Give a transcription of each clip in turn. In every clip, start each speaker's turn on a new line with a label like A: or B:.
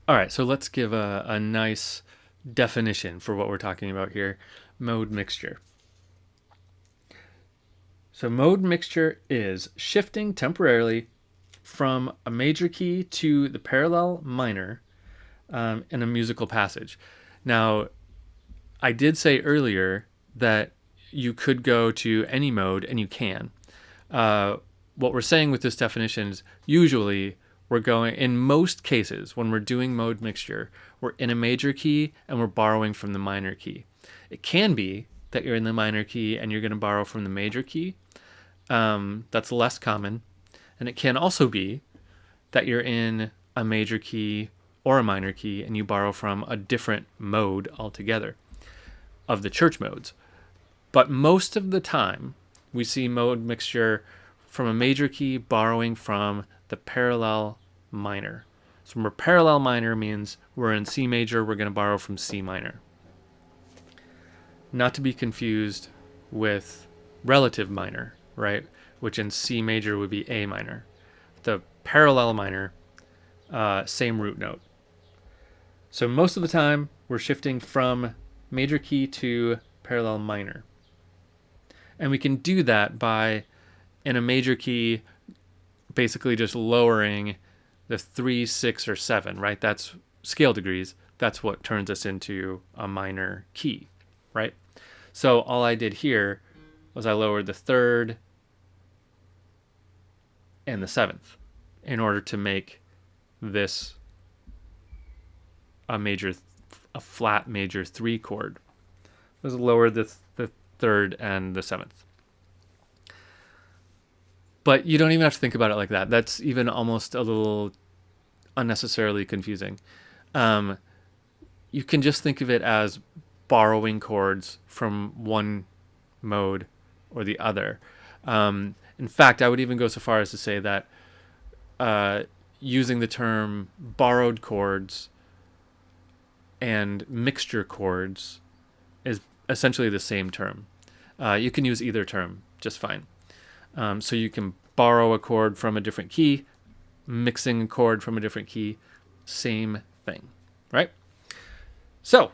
A: All right, so let's give a nice definition for what we're talking about here. Mode mixture. So mode mixture is shifting temporarily from a major key to the parallel minor in a musical passage. Now, I did say earlier that you could go to any mode, and you can. What we're saying with this definition is usually we're going, in most cases, when we're doing mode mixture, we're in a major key and we're borrowing from the minor key. It can be that you're in the minor key and you're going to borrow from the major key. That's less common. And it can also be that you're in a major key or a minor key and you borrow from a different mode altogether of the church modes. But most of the time, we see mode mixture from a major key borrowing from the parallel minor. So where parallel minor means we're in C major, we're going to borrow from C minor. Not to be confused with relative minor, right? Which in C major would be A minor. The parallel minor, same root note. So most of the time, we're shifting from major key to parallel minor. And we can do that by, in a major key, basically just lowering the 3, 6, or 7, right? That's scale degrees. That's what turns us into a minor key, right? So all I did here was I lowered the 3rd and the 7th in order to make this a flat major 3 chord. Let's lower the 3rd and the 7th. But you don't even have to think about it like that. That's even almost a little unnecessarily confusing. You can just think of it as borrowing chords from one mode or the other. In fact, I would even go so far as to say that using the term borrowed chords and mixture chords is essentially the same term. You can use either term just fine. So you can borrow a chord from a different key, mixing a chord from a different key, same thing, right? So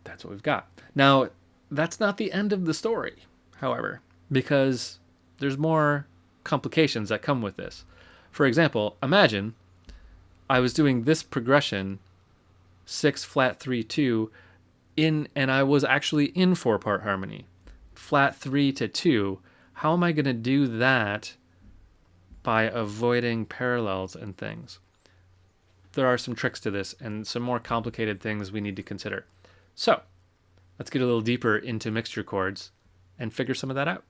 A: that's what we've got. Now, that's not the end of the story, however, because there's more complications that come with this. For example, imagine I was doing this progression 6 flat 3 2 and I was actually in 4-part harmony. Flat 3 to 2. How am I going to do that by avoiding parallels and things? There are some tricks to this and some more complicated things we need to consider. So, let's get a little deeper into mixture chords and figure some of that out.